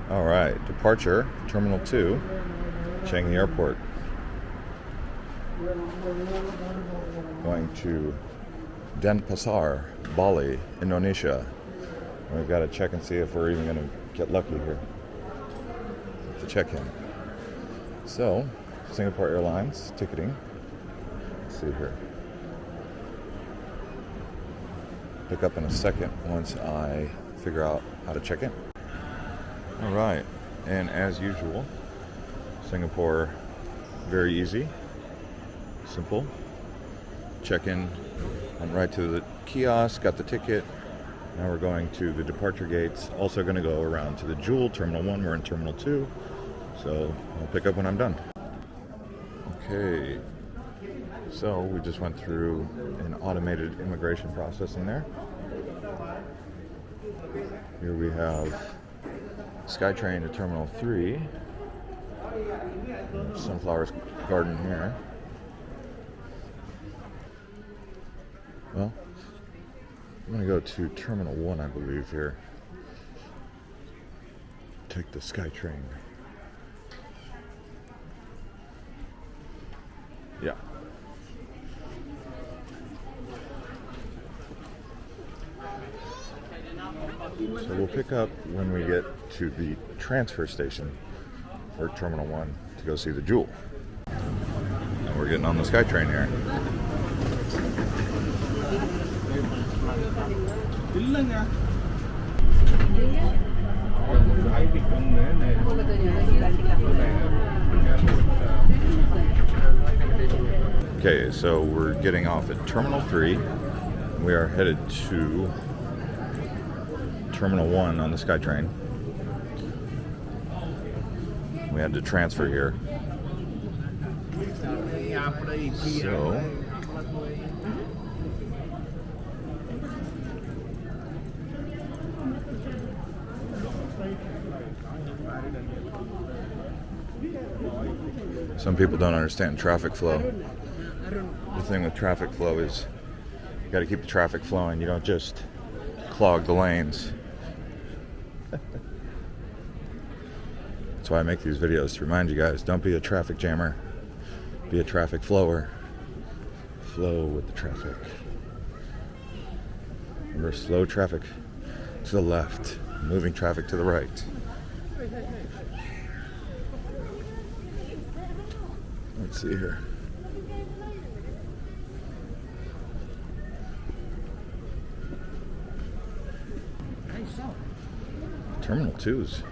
All right, departure, Terminal 2, Changi Airport. Going to Denpasar, Bali, Indonesia. We've got to check and see if we're even going to get lucky here to check in. So, Singapore Airlines ticketing. Let's see here. Pick up in a second once I figure out how to check in. All right, and as usual, Singapore, very easy, simple. Check in, went right to the kiosk, got the ticket. Now we're going to the departure gates. Also going to go around to the Jewel, Terminal 1. We're in Terminal 2, so I'll pick up when I'm done. Okay, so we just went through an automated immigration processing there. Here we have SkyTrain to Terminal 3. Sunflower garden here. Well, I'm going to go to Terminal 1, I believe, here. Take the SkyTrain. Yeah. So we'll pick up when we get to the transfer station for Terminal 1 to go see the Jewel. And we're getting on the SkyTrain here. Okay, so we're getting off at Terminal 3. We are headed to Terminal 1 on the SkyTrain. We had to transfer here. So some people don't understand traffic flow. The thing with traffic flow is you got to keep the traffic flowing. You don't just clog the lanes. That's why I make these videos, to remind you guys, don't be a traffic jammer. Be a traffic flower. Flow with the traffic. Remember, slow traffic to the left, moving traffic to the right. Let's see here. Terminal 2's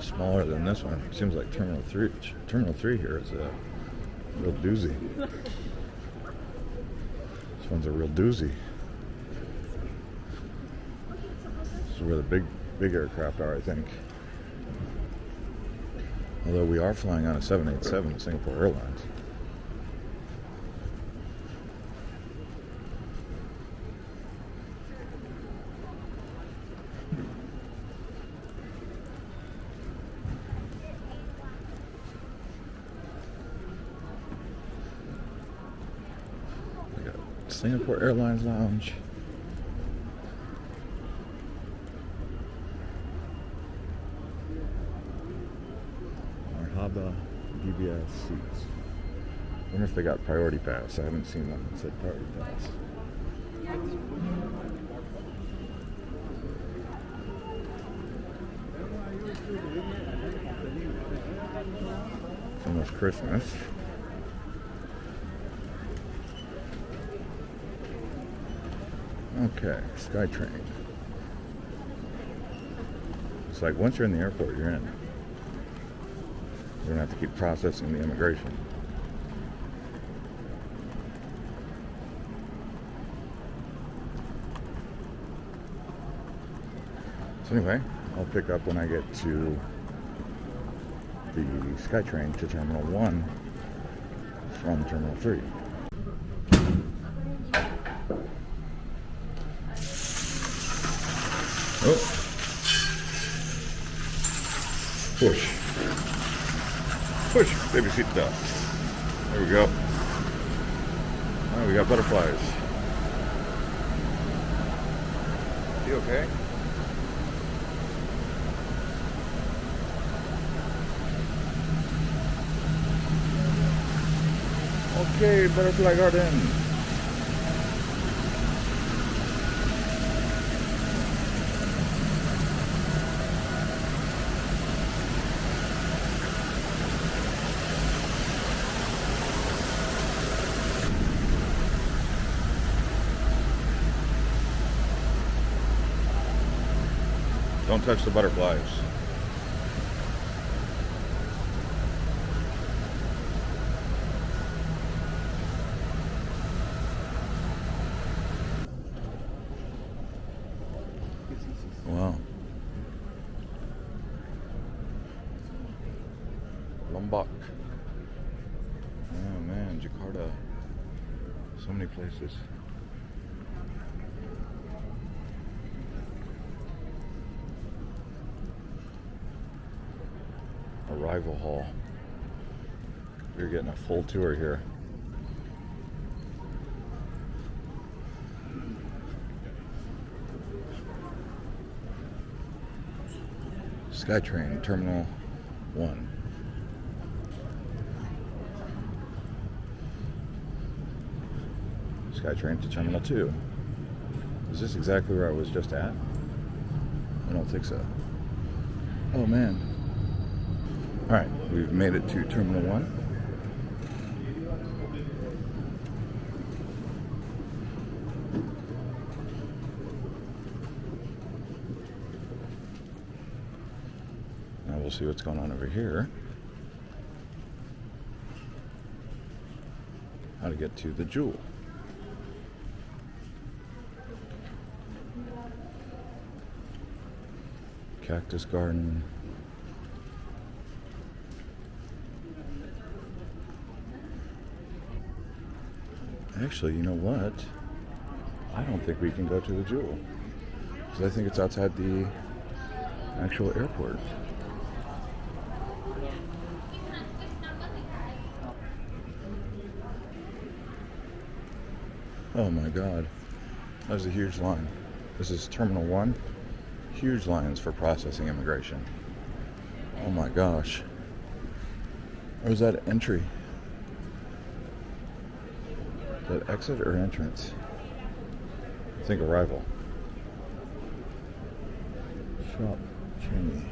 smaller than this one. Seems like Terminal 3 here is a real doozy. This one's a real doozy. This is where the big aircraft are, I think. Although we are flying on a 787 Singapore Airlines. We got Singapore Airlines Lounge. DBS seats. I wonder if they got priority pass. I haven't seen one that said priority pass. It's almost Christmas. Okay, SkyTrain. It's like once you're in the airport, you're in. You don't have to keep processing the immigration. So anyway, I'll pick up when I get to the SkyTrain to Terminal 1 from Terminal 3. Oh. Push. Push, baby seat down. There we go. Oh, we got butterflies. You okay? Okay, butterfly garden. Don't touch the butterflies. Wow. Lombok. Oh man, Jakarta. So many places. Arrival hall. You're getting a full tour here. SkyTrain Terminal 1. SkyTrain to Terminal 2. Is this exactly where I was just at? I don't think so. Oh man. Alright, we've made it to Terminal 1. Now we'll see what's going on over here. How to get to the Jewel. Cactus garden. Actually, you know what? I don't think we can go to the Jewel, because I think it's outside the actual airport. Oh my god. There's a huge line. This is Terminal 1. Huge lines for processing immigration. Oh my gosh. Or is that entry? Is that exit or entrance? I think arrival. Shop Changi.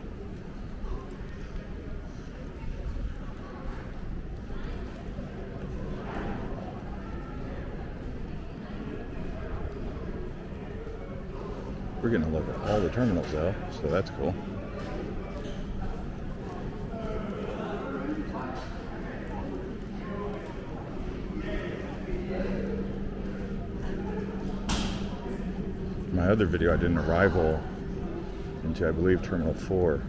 We're getting to look at all the terminals though, so that's cool. My other video I did an arrival into, I believe, Terminal 4.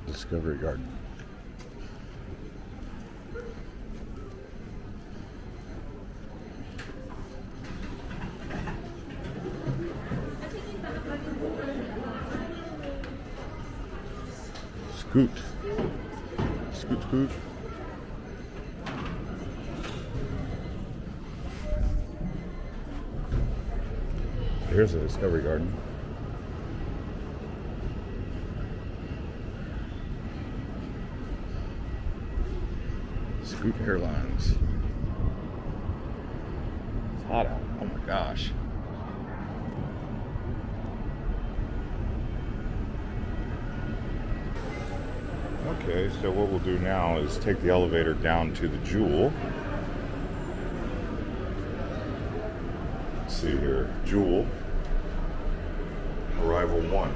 Discovery Garden. Scoot. Scoot, scoot. Here's the Discovery Garden. Scoot Airlines. It's hot out. Oh my gosh. Okay, so what we'll do now is take the elevator down to the Jewel. Let's see here. Jewel. Arrival 1.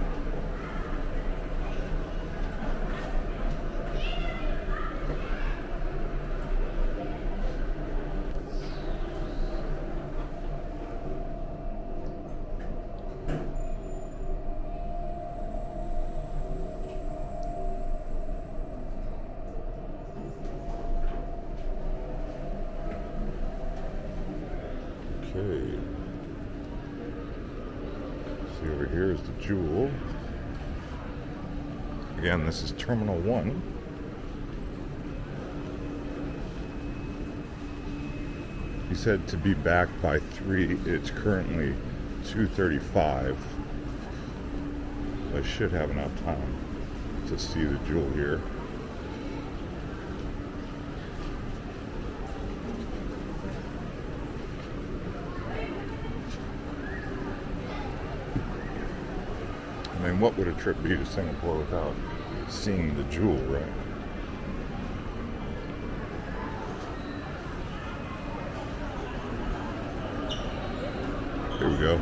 Jewel. Again, this is Terminal 1. He said to be back by 3. It's currently 2:35. I should have enough time to see the Jewel here. I mean, what would a trip be to Singapore without seeing the Jewel, right? Here we go.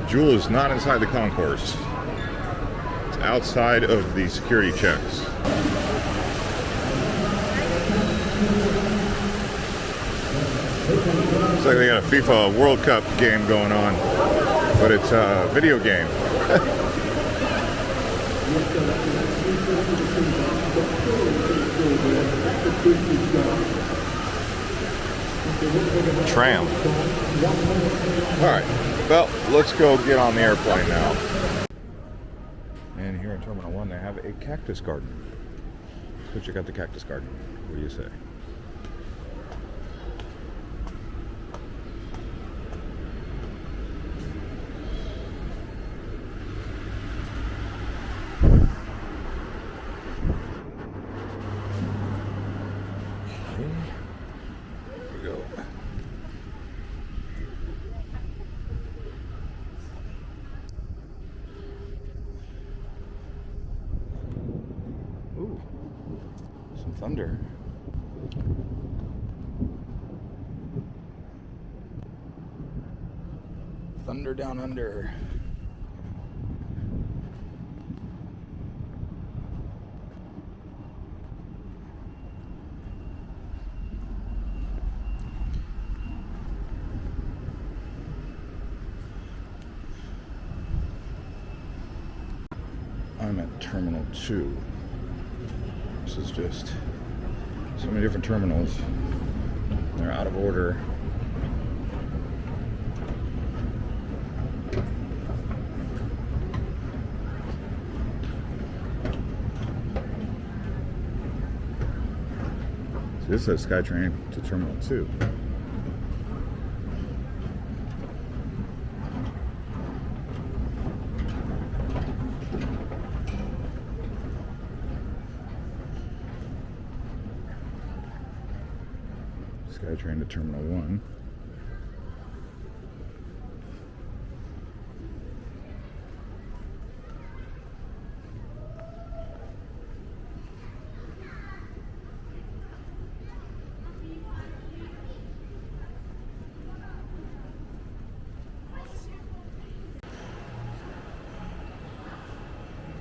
Jewel is not inside the concourse. It's outside of the security checks. Looks like they got a FIFA World Cup game going on, but it's a video game. Tram. All right. Well, let's go get on the airplane now. And here in Terminal 1, they have a cactus garden. Let's go check out the cactus garden. What do you say? Ooh, some thunder. Thunder down under. I'm at Terminal 2. This is just so many different terminals. They're out of order. So this says SkyTrain to Terminal 2. SkyTrain to Terminal 1.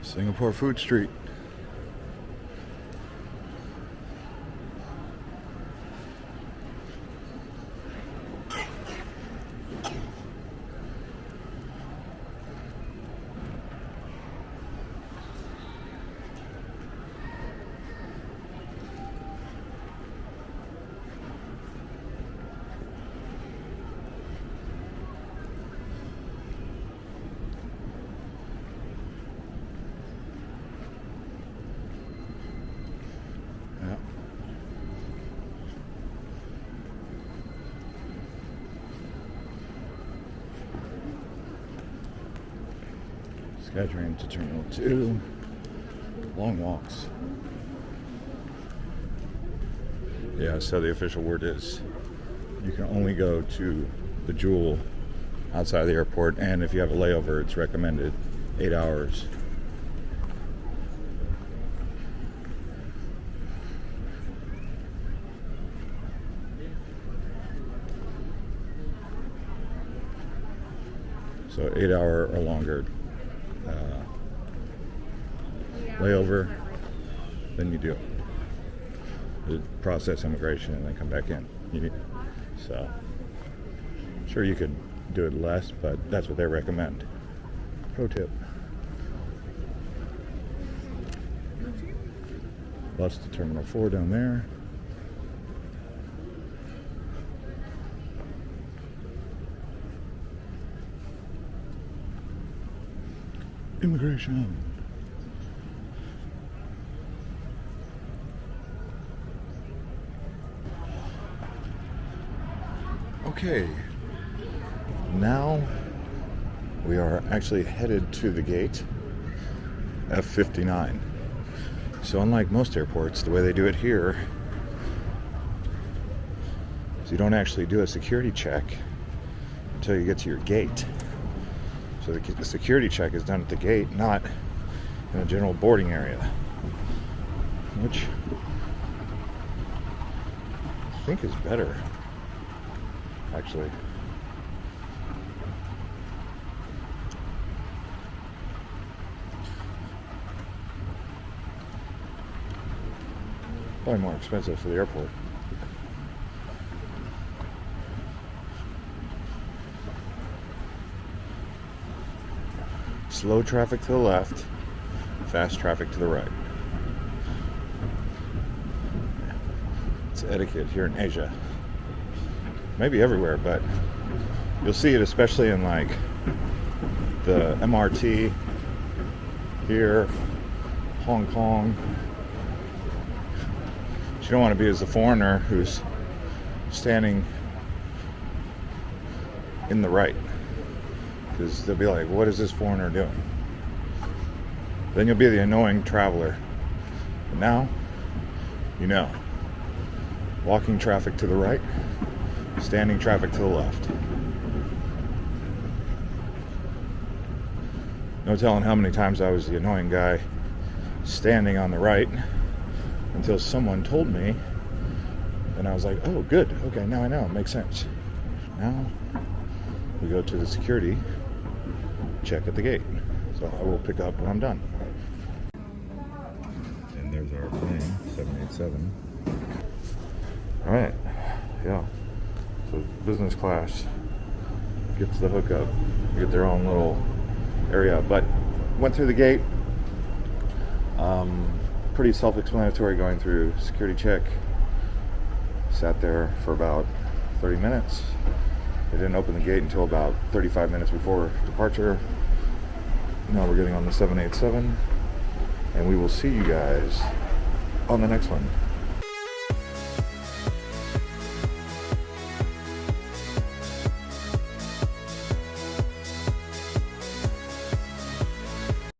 Singapore Food Street. SkyTrain to Terminal 2. Long walks. Yeah, so the official word is you can only go to the Jewel outside the airport, and if you have a layover, it's recommended 8 hours. So 8 hour or longer layover, then you do process immigration and then come back in. So Sure, you could do it less, but that's what they recommend. Pro tip. Bus to Terminal 4 down there. Immigration. Okay, now we are actually headed to the gate F59. So unlike most airports, the way they do it here is you don't actually do a security check until you get to your gate. So the security check is done at the gate, not in the general boarding area, which I think is better, actually. Probably more expensive for the airport. Slow traffic to the left, fast traffic to the right. It's etiquette here in Asia. Maybe everywhere, but you'll see it especially in like the MRT here, Hong Kong. You don't want to be as a foreigner who's standing in the right, because they'll be like, what is this foreigner doing? Then you'll be the annoying traveler. But now, you know, walking traffic to the right, standing traffic to the left. No telling how many times I was the annoying guy standing on the right until someone told me, and I was like, oh, good, okay, now I know, it makes sense. Now we go to the security check at the gate. So I will pick up when I'm done. And there's our plane, 787. All right, yeah. So business class gets the hookup, get their own little area, but went through the gate. Pretty self-explanatory going through security check. Sat there for about 30 minutes. They didn't open the gate until about 35 minutes before departure. Now we're getting on the 787, and we will see you guys on the next one.